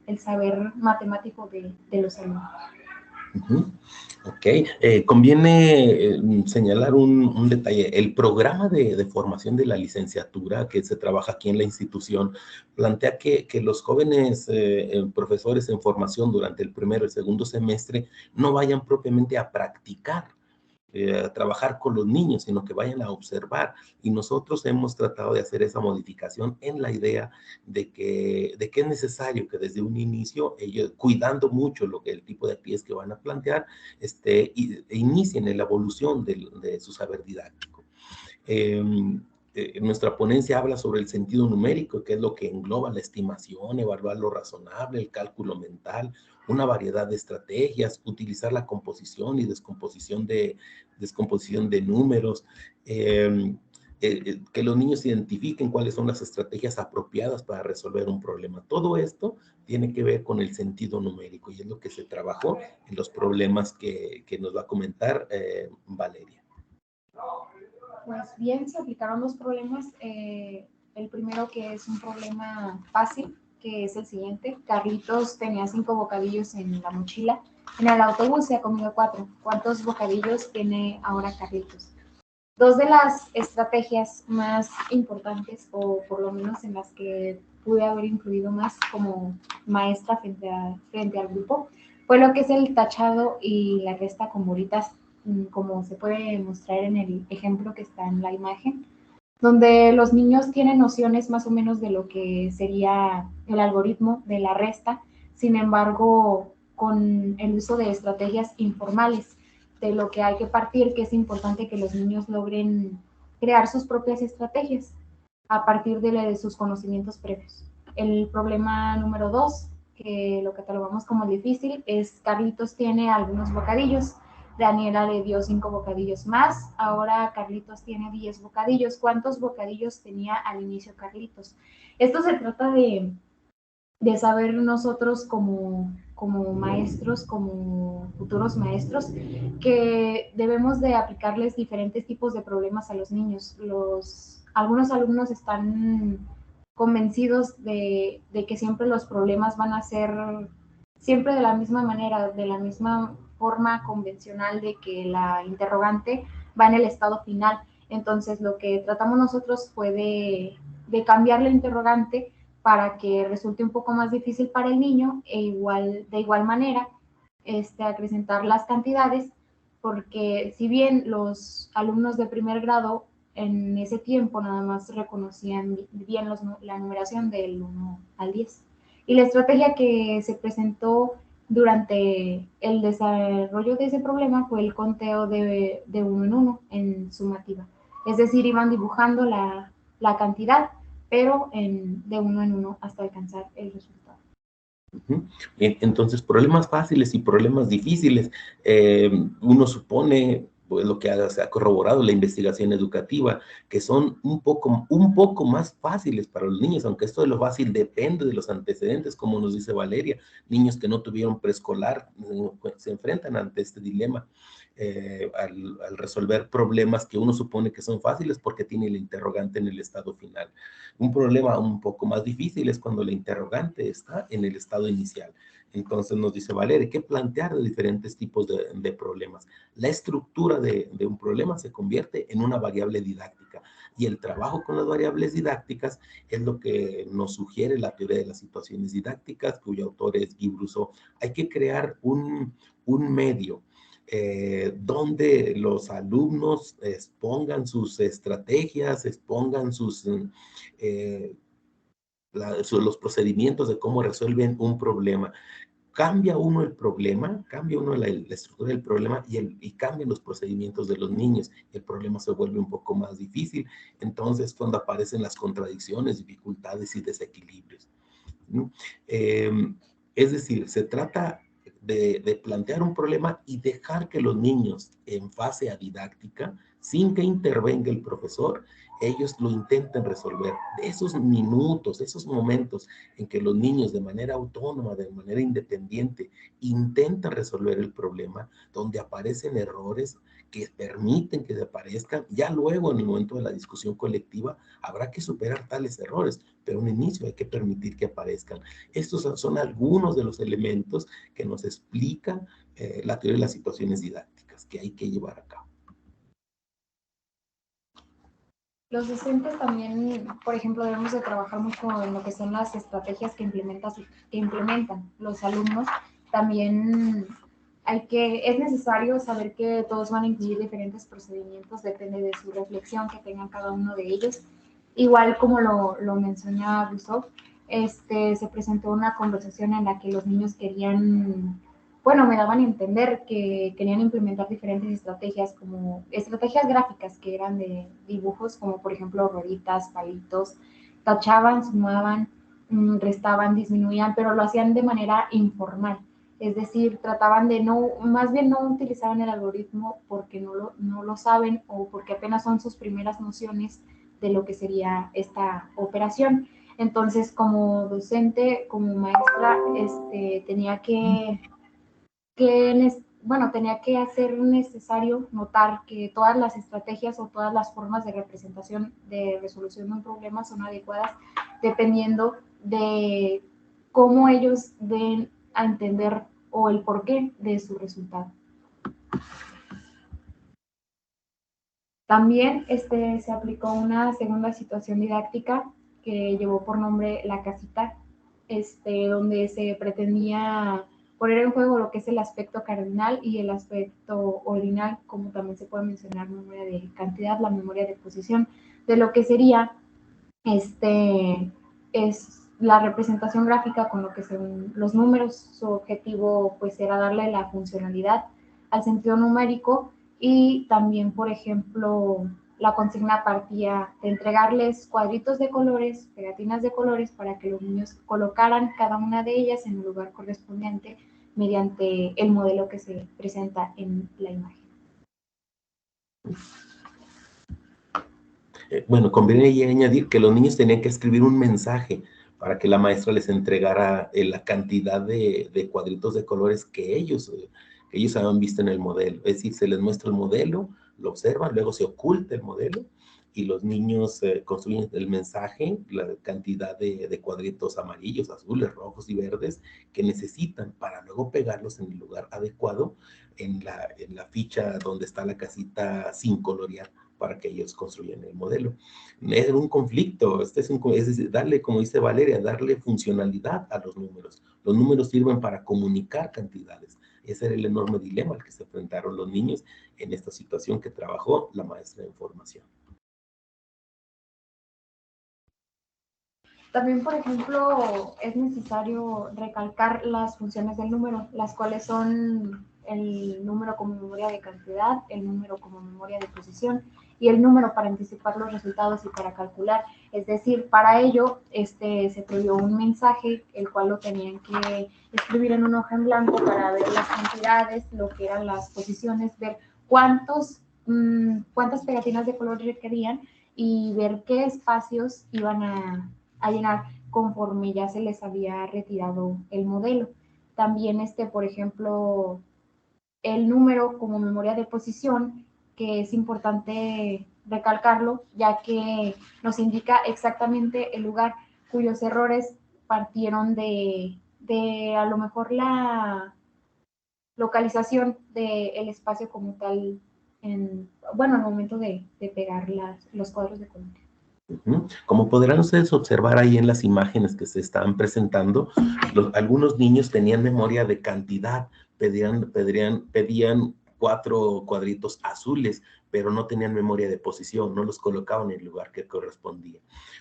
el saber matemático de los alumnos. Ok, conviene señalar un detalle. El programa de formación de la licenciatura que se trabaja aquí en la institución plantea que los jóvenes profesores en formación durante el primero y el segundo semestre no vayan propiamente a practicar, a trabajar con los niños, sino que vayan a observar. Y nosotros hemos tratado de hacer esa modificación en la idea de que es necesario que desde un inicio, ellos, cuidando mucho el tipo de actividades que van a plantear, inicien en la evolución de su saber didáctico. Nuestra ponencia habla sobre el sentido numérico, que es lo que engloba la estimación, evaluar lo razonable, el cálculo mental, una variedad de estrategias, utilizar la composición y descomposición de números, que los niños identifiquen cuáles son las estrategias apropiadas para resolver un problema. Todo esto tiene que ver con el sentido numérico y es lo que se trabajó en los problemas que nos va a comentar Valeria. Pues bien, se aplicaron dos problemas. El primero, que es un problema fácil, que es el siguiente. Carlitos tenía 5 bocadillos en la mochila. En el autobús se ha comido 4. ¿Cuántos bocadillos tiene ahora Carlitos? Dos de las estrategias más importantes, o por lo menos en las que pude haber influido más como maestra frente al grupo, fue lo que es el tachado y la resta con bolitas, como se puede mostrar en el ejemplo que está en la imagen, donde los niños tienen nociones más o menos de lo que sería el algoritmo de la resta, sin embargo, con el uso de estrategias informales, de lo que hay que partir, que es importante que los niños logren crear sus propias estrategias a partir de sus conocimientos previos. El problema número 2, que lo catalogamos como difícil, es Carlitos tiene algunos bocadillos. Daniela le dio 5 bocadillos más, ahora Carlitos tiene 10 bocadillos. ¿Cuántos bocadillos tenía al inicio Carlitos? Esto se trata de saber nosotros como maestros, como futuros maestros, que debemos de aplicarles diferentes tipos de problemas a los niños. Algunos alumnos están convencidos de que siempre los problemas van a ser siempre de la misma manera, de la misma forma convencional, de que la interrogante va en el estado final. Entonces, lo que tratamos nosotros fue de cambiar la interrogante para que resulte un poco más difícil para el niño de igual manera acrecentar las cantidades, porque si bien los alumnos de primer grado en ese tiempo nada más reconocían bien la numeración del 1 al 10. Y la estrategia que se presentó durante el desarrollo de ese problema fue el conteo de 1 en 1 en sumativa. Es decir, iban dibujando la cantidad, pero de 1 en 1 hasta alcanzar el resultado. Entonces, problemas fáciles y problemas difíciles. Uno supone, pues, lo que se ha corroborado la investigación educativa, que son un poco más fáciles para los niños, aunque esto de lo fácil depende de los antecedentes, como nos dice Valeria. Niños que no tuvieron preescolar se enfrentan ante este dilema al resolver problemas que uno supone que son fáciles porque tiene el interrogante en el estado final. Un problema un poco más difícil es cuando la interrogante está en el estado inicial. Entonces nos dice Valeria, hay que plantear de diferentes tipos de problemas. La estructura de un problema se convierte en una variable didáctica y el trabajo con las variables didácticas es lo que nos sugiere la teoría de las situaciones didácticas, cuyo autor es Guy Brousseau. Hay que crear un medio donde los alumnos expongan sus estrategias, expongan los procedimientos de cómo resuelven un problema. Cambia uno el problema, cambia uno la estructura del problema y cambian los procedimientos de los niños. El problema se vuelve un poco más difícil. Entonces, cuando aparecen las contradicciones, dificultades y desequilibrios. Es decir, se trata de plantear un problema y dejar que los niños en fase didáctica, sin que intervenga el profesor, ellos lo intenten resolver. De esos minutos, esos momentos en que los niños de manera autónoma, de manera independiente, intentan resolver el problema, donde aparecen errores que permiten que aparezcan, ya luego en el momento de la discusión colectiva habrá que superar tales errores, pero un inicio hay que permitir que aparezcan. Estos son algunos de los elementos que nos explican la teoría de las situaciones didácticas que hay que llevar a cabo. Los docentes también, por ejemplo, debemos de trabajar mucho en lo que son las estrategias que implementan los alumnos. También es necesario saber que todos van a incluir diferentes procedimientos, depende de su reflexión que tengan cada uno de ellos. Igual como lo mencionaba Rousseau, se presentó una conversación en la que los niños querían, bueno, me daban a entender que querían implementar diferentes estrategias, como estrategias gráficas que eran de dibujos, como por ejemplo roritas, palitos, tachaban, sumaban, restaban, disminuían, pero lo hacían de manera informal. Es decir, trataban de más bien no utilizaban el algoritmo porque no lo saben o porque apenas son sus primeras nociones de lo que sería esta operación. Entonces, como docente, como maestra, tenía tenía que hacer necesario notar que todas las estrategias o todas las formas de representación de resolución de un problema son adecuadas dependiendo de cómo ellos den a entender o el porqué de su resultado. También se aplicó una segunda situación didáctica que llevó por nombre la casita, donde se pretendía poner en juego lo que es el aspecto cardinal y el aspecto ordinal, como también se puede mencionar memoria de cantidad, la memoria de posición, de lo que sería es la representación gráfica con lo que según los números, su objetivo pues era darle la funcionalidad al sentido numérico y también, por ejemplo, la consigna partía de entregarles cuadritos de colores, pegatinas de colores, para que los niños colocaran cada una de ellas en el lugar correspondiente mediante el modelo que se presenta en la imagen. Bueno, conviene añadir que los niños tenían que escribir un mensaje para que la maestra les entregara la cantidad de cuadritos de colores que ellos habían visto en el modelo. Es decir, se les muestra el modelo, lo observan, luego se oculta el modelo y los niños construyen el mensaje, la cantidad de cuadritos amarillos, azules, rojos y verdes que necesitan para luego pegarlos en el lugar adecuado en la ficha donde está la casita sin colorear, para que ellos construyan el modelo. Es un conflicto, es decir, darle, como dice Valeria, darle funcionalidad a los números. Los números sirven para comunicar cantidades. Ese era el enorme dilema al que se enfrentaron los niños en esta situación que trabajó la maestra de formación. También, por ejemplo, es necesario recalcar las funciones del número, las cuales son el número como memoria de cantidad, el número como memoria de posición y el número para anticipar los resultados y para calcular. Es decir, para ello se previó un mensaje, el cual lo tenían que escribir en una hoja en blanco para ver las cantidades, lo que eran las posiciones, ver cuántas pegatinas de color requerían y ver qué espacios iban a llenar conforme ya se les había retirado el modelo. También, por ejemplo, el número como memoria de posición, que es importante recalcarlo, ya que nos indica exactamente el lugar cuyos errores partieron de a lo mejor la localización del espacio como tal, al momento de pegar los cuadros de color. Como podrán ustedes observar ahí en las imágenes que se están presentando, algunos niños tenían memoria de cantidad, pedían 4 cuadritos azules, pero no tenían memoria de posición, no los colocaban en el lugar que correspondía.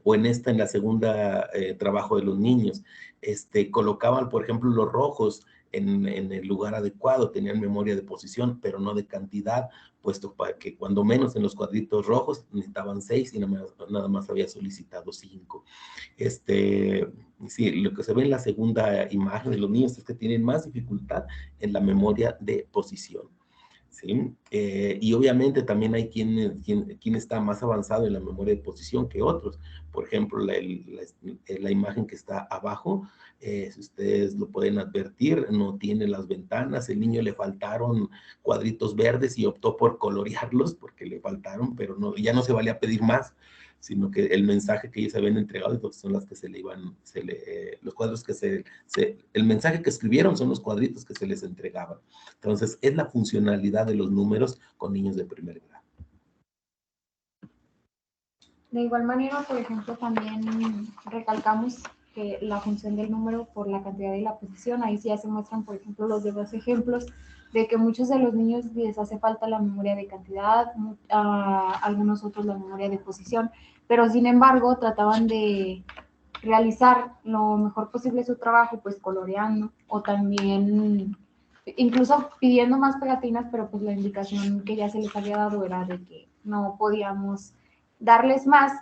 O en la segunda trabajo de los niños, colocaban, por ejemplo, los rojos en el lugar adecuado, tenían memoria de posición, pero no de cantidad, puesto para que cuando menos en los cuadritos rojos necesitaban 6 y nada más había solicitado 5. Sí, lo que se ve en la segunda imagen de los niños es que tienen más dificultad en la memoria de posición. ¿Sí? Y obviamente también hay quien está más avanzado en la memoria de posición que otros. Por ejemplo, la imagen que está abajo, si ustedes lo pueden advertir, no tiene las ventanas, el niño le faltaron cuadritos verdes y optó por colorearlos porque le faltaron, pero ya no se valía pedir más. sino que el mensaje que ellos habían entregado son las que los cuadros que el mensaje que escribieron son los cuadritos que se les entregaban. Entonces, es la funcionalidad de los números con niños de primer grado. De igual manera, por ejemplo, también recalcamos que la función del número por la cantidad y la posición, ahí sí ya se muestran, por ejemplo, los demás ejemplos de que muchos de los niños les hace falta la memoria de cantidad, a algunos otros la memoria de posición, pero sin embargo trataban de realizar lo mejor posible su trabajo, pues coloreando o también incluso pidiendo más pegatinas, pero pues la indicación que ya se les había dado era de que no podíamos darles más,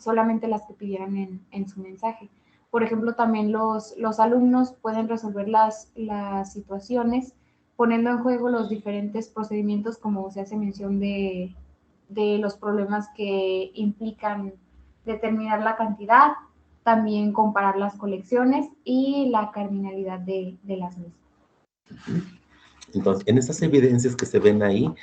solamente las que pidieran en su mensaje. Por ejemplo, también los alumnos pueden resolver las situaciones poniendo en juego los diferentes procedimientos, como se hace mención de los problemas que implican determinar la cantidad, también comparar las colecciones y la cardinalidad de las mismas. Entonces, en esas evidencias que se ven ahí,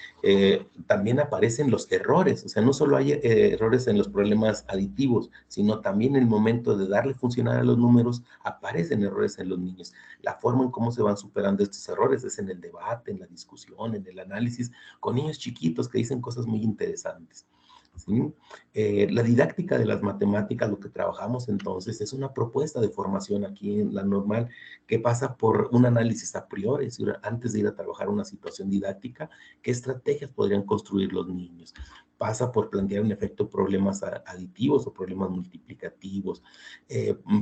también aparecen los errores. O sea, no solo hay errores en los problemas aditivos, sino también en el momento de darle funcionar a los números, aparecen errores en los niños. La forma en cómo se van superando estos errores es en el debate, en la discusión, en el análisis, con niños chiquitos que dicen cosas muy interesantes. ¿Sí? La didáctica de las matemáticas, lo que trabajamos entonces, es una propuesta de formación aquí en la normal que pasa por un análisis a priori, es decir, antes de ir a trabajar una situación didáctica, qué estrategias podrían construir los niños. Pasa por plantear en efecto problemas aditivos o problemas multiplicativos,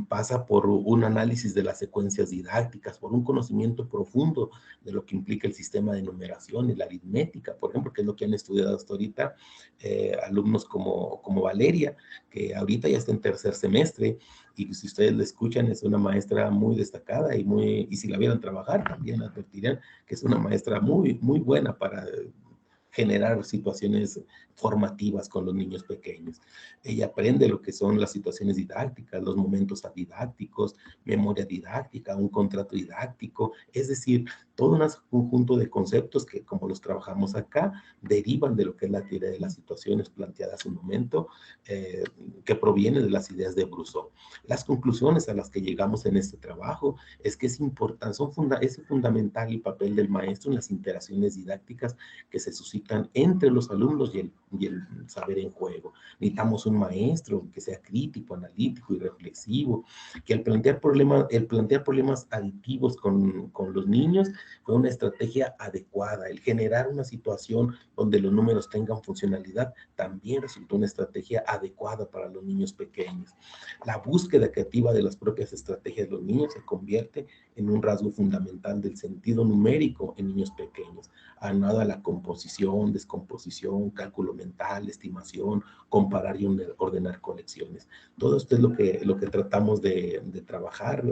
pasa por un análisis de las secuencias didácticas, por un conocimiento profundo de lo que implica el sistema de numeración y la aritmética, por ejemplo, que es lo que han estudiado hasta ahorita alumnos como Valeria, que ahorita ya está en tercer semestre, y si ustedes la escuchan, es una maestra muy destacada y si la vieran trabajar, también advertirían que es una maestra muy, muy buena para generar situaciones formativas con los niños pequeños. Ella aprende lo que son las situaciones didácticas, los momentos didácticos, memoria didáctica, un contrato didáctico, es decir, todo un conjunto de conceptos que, como los trabajamos acá, derivan de lo que es la teoría de las situaciones planteadas en un momento, que proviene de las ideas de Brousseau. Las conclusiones a las que llegamos en este trabajo es que es importante, es fundamental el papel del maestro en las interacciones didácticas que se suscitan entre los alumnos y el saber en juego. Necesitamos un maestro que sea crítico, analítico y reflexivo, que al plantear problemas aditivos con los niños fue una estrategia adecuada. El generar una situación donde los números tengan funcionalidad también resultó una estrategia adecuada para los niños pequeños. La búsqueda creativa de las propias estrategias de los niños se convierte en un rasgo fundamental del sentido numérico en niños pequeños, aunado a la composición, descomposición, cálculo mental, estimación, comparar y ordenar colecciones. Todo esto es lo que tratamos de trabajar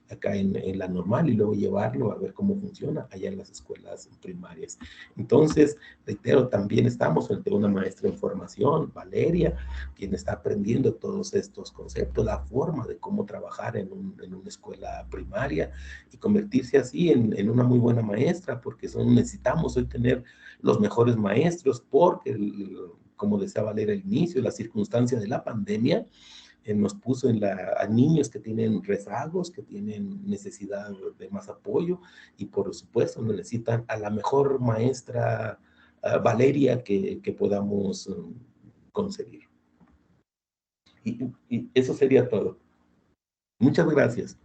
acá en la normal y luego llevarlo a ver cómo funciona allá en las escuelas primarias. Entonces, reitero, también estamos frente a una maestra en formación, Valeria, quien está aprendiendo todos estos conceptos, la forma de cómo trabajar en una escuela primaria y convertirse así en una muy buena maestra, porque necesitamos hoy tener los mejores maestros, porque, como decía Valeria al inicio, la circunstancia de la pandemia nos puso a niños que tienen rezagos, que tienen necesidad de más apoyo y por supuesto necesitan a la mejor maestra Valeria que podamos conseguir. Y eso sería todo. Muchas gracias.